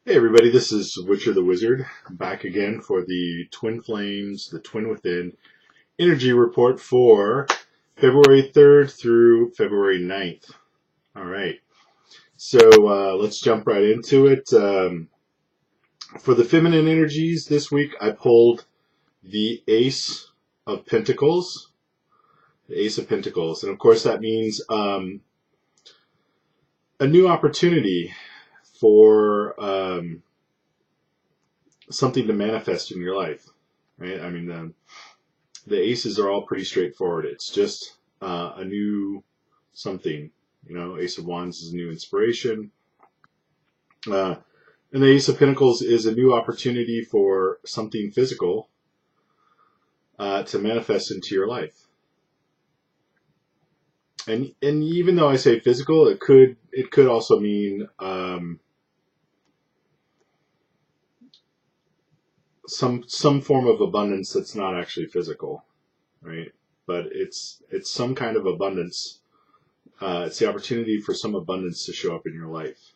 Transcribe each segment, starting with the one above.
Hey everybody, this is Witcher the Wizard, back again for the Twin Flames, the Twin Within energy report for February 3rd through February 9th. Alright, so let's jump right into it. For the feminine energies this week, I pulled the Ace of Pentacles. The Ace of Pentacles. And of course that means a new opportunity for something to manifest in your life, right? I mean, the aces are all pretty straightforward. It's just a new something. Ace of Wands is a new inspiration. And the Ace of Pentacles is a new opportunity for something physical to manifest into your life. And even though I say physical, it could also mean some form of abundance that's not actually physical, right? But it's some kind of abundance. It's the opportunity for some abundance to show up in your life.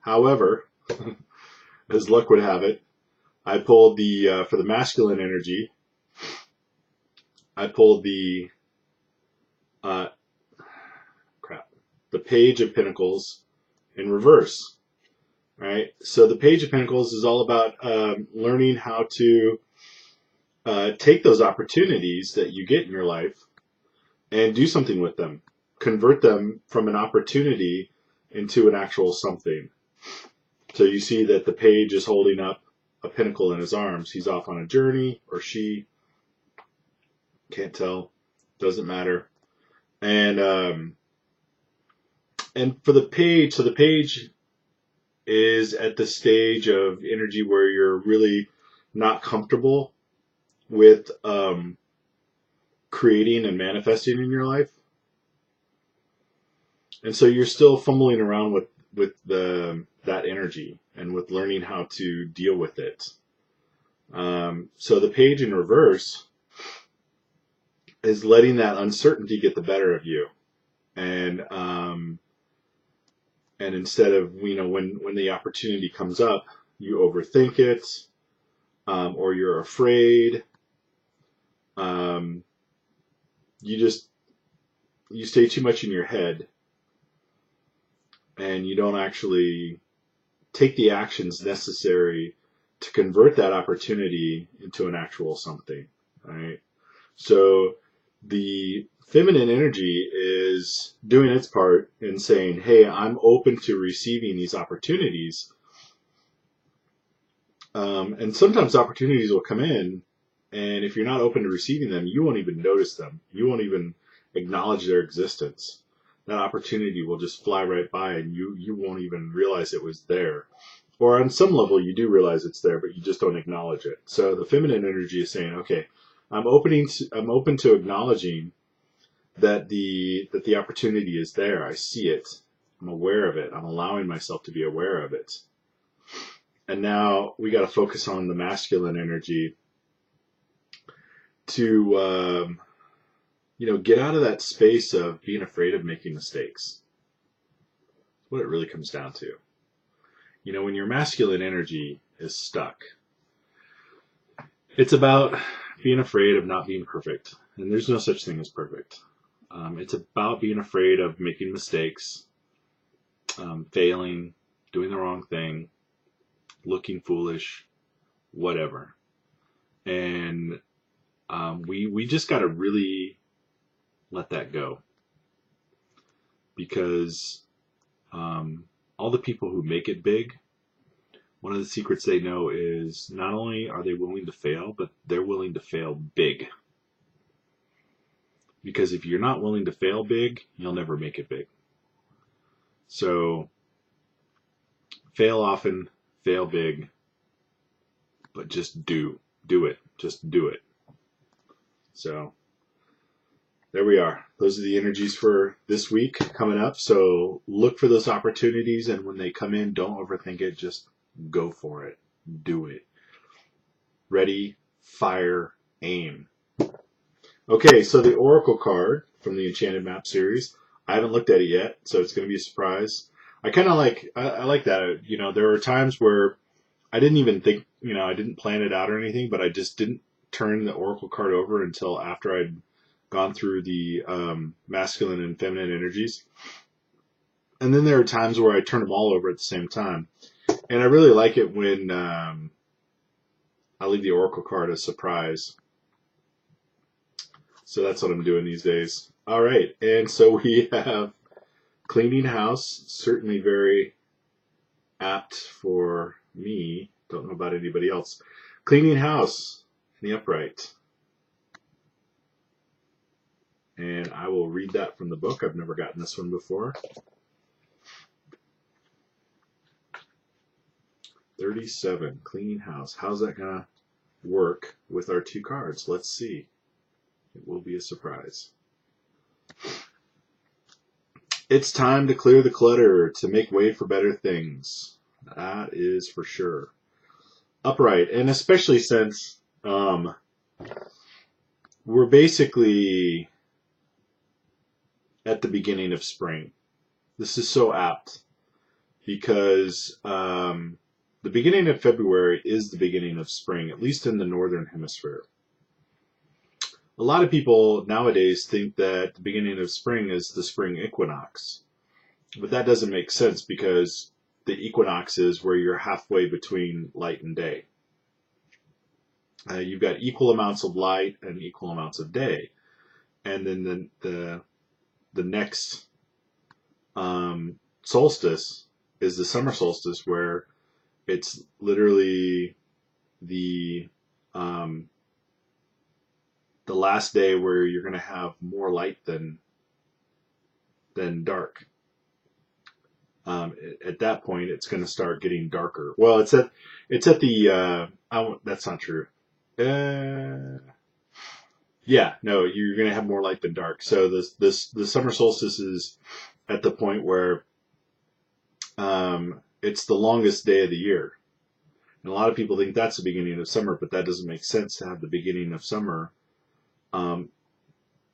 However, as luck would have it, I pulled the for the masculine energy. I pulled the the Page of Pentacles in reverse. Right. So the Page of Pentacles is all about learning how to take those opportunities that you get in your life and do something with them. Convert them from an opportunity into an actual something. So you see that the page is holding up a pentacle in his arms. He's off on a journey, or she. Can't tell. Doesn't matter. And for the page, so the page is at the stage of energy where you're really not comfortable with creating and manifesting in your life. And so you're still fumbling around with that energy and with learning how to deal with it. So the page in reverse is letting that uncertainty get the better of you. And instead of, when the opportunity comes up, you overthink it, or you're afraid. You stay too much in your head, and you don't actually take the actions necessary to convert that opportunity into an actual something, right? So the feminine energy is doing its part in saying, hey, I'm open to receiving these opportunities. And sometimes opportunities will come in, and if you're not open to receiving them, you won't even notice them. You won't even acknowledge their existence. That opportunity will just fly right by, and you won't even realize it was there. Or on some level, you do realize it's there, but you just don't acknowledge it. So the feminine energy is saying, okay, I'm open to acknowledging that the opportunity is there. I see it. I'm aware of it. I'm allowing myself to be aware of it. And now we got to focus on the masculine energy to get out of that space of being afraid of making mistakes. That's what it really comes down to. When your masculine energy is stuck, it's about being afraid of not being perfect. And there's no such thing as perfect. It's about being afraid of making mistakes, failing, doing the wrong thing, looking foolish, whatever. And we just got to really let that go. Because all the people who make it big, one of the secrets they know is not only are they willing to fail, but they're willing to fail big. Because if you're not willing to fail big, you'll never make it big. So fail often, fail big, but just do it. Just do it. So there we are. Those are the energies for this week coming up. So look for those opportunities, and when they come in, don't overthink it. Just go for it. Do it. Ready, fire, aim. Okay, so the Oracle card from the Enchanted Map series, I haven't looked at it yet, so it's going to be a surprise. I kind of I like that. You know, there were times where I didn't even think, you know, I didn't plan it out or anything, but I just didn't turn the oracle card over until after I'd gone through the masculine and feminine energies. And then there are times where I turn them all over at the same time. And I really like it when I leave the oracle card as surprise. So that's what I'm doing these days. All right. And so we have cleaning house, certainly very apt for me. Don't know about anybody else. Cleaning house in the upright. And I will read that from the book. I've never gotten this one before. 37, cleaning house. How's that going to work with our two cards? Let's see. It will be a surprise. It's time to clear the clutter to make way for better things. That is for sure. Upright, and especially since we're basically at the beginning of spring. This is so apt because the beginning of February is the beginning of spring, at least in the northern hemisphere. A lot of people nowadays think that the beginning of spring is the spring equinox, but that doesn't make sense because the equinox is where you're halfway between light and day. You've got equal amounts of light and equal amounts of day, and then the next solstice is the summer solstice, where it's literally the last day where you're going to have more light than dark. At that point, it's going to start getting darker. Well, it's at the that's not true. Yeah, no, you're going to have more light than dark. So the summer solstice is at the point where it's the longest day of the year. And a lot of people think that's the beginning of summer, but that doesn't make sense to have the beginning of summer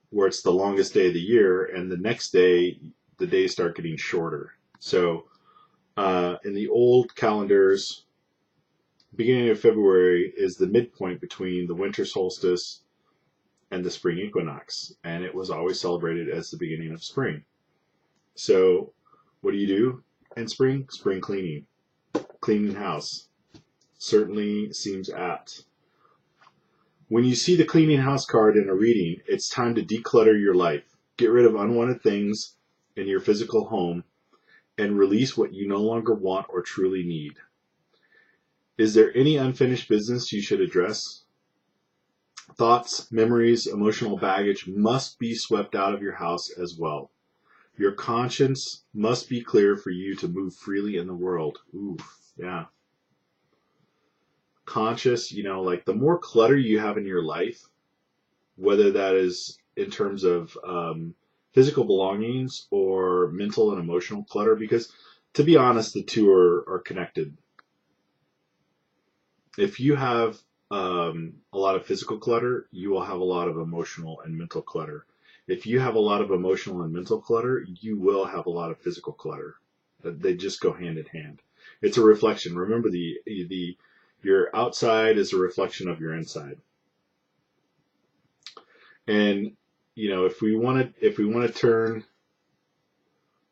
where it's the longest day of the year, and the next day, the days start getting shorter. So in the old calendars, beginning of February is the midpoint between the winter solstice and the spring equinox, and it was always celebrated as the beginning of spring. So what do you do in spring? Spring cleaning. Cleaning house. Certainly seems apt. When you see the cleaning house card in a reading, it's time to declutter your life. Get rid of unwanted things in your physical home and release what you no longer want or truly need. Is there any unfinished business you should address? Thoughts, memories, emotional baggage must be swept out of your house as well. Your conscience must be clear for you to move freely in the world. Ooh, yeah. Conscious, you know, like the more clutter you have in your life, whether that is in terms of physical belongings or mental and emotional clutter, because to be honest, the two are connected. If you have a lot of physical clutter, you will have a lot of emotional and mental clutter. If you have a lot of emotional and mental clutter, you will have a lot of physical clutter. They just go hand in hand. It's a reflection. Remember, your outside is a reflection of your inside. And you know, if we want to turn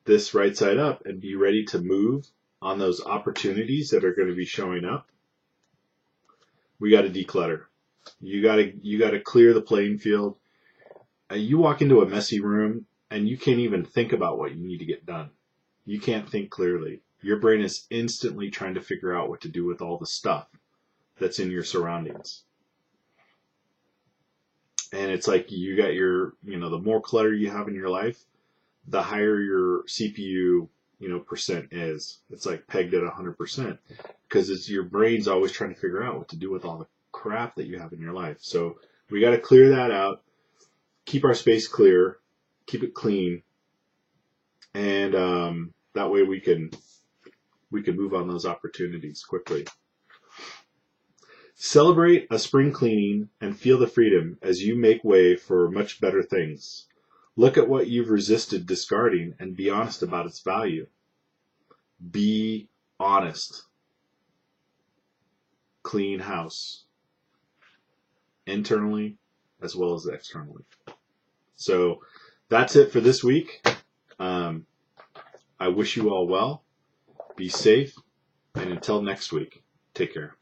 this right side up and be ready to move on those opportunities that are going to be showing up, we got to declutter. You got to clear the playing field. You walk into a messy room and you can't even think about what you need to get done. You can't think clearly. Your brain is instantly trying to figure out what to do with all the stuff that's in your surroundings. And it's like you got the more clutter you have in your life, the higher your CPU, percent is. It's like pegged at 100% because it's your brain's always trying to figure out what to do with all the crap that you have in your life. So we got to clear that out, keep our space clear, keep it clean, and that way we can move on those opportunities quickly. Celebrate a spring cleaning and feel the freedom as you make way for much better things. Look at what you've resisted discarding and be honest about its value. Be honest. Clean house. Internally as well as externally. So that's it for this week. I wish you all well. Be safe. And until next week, take care.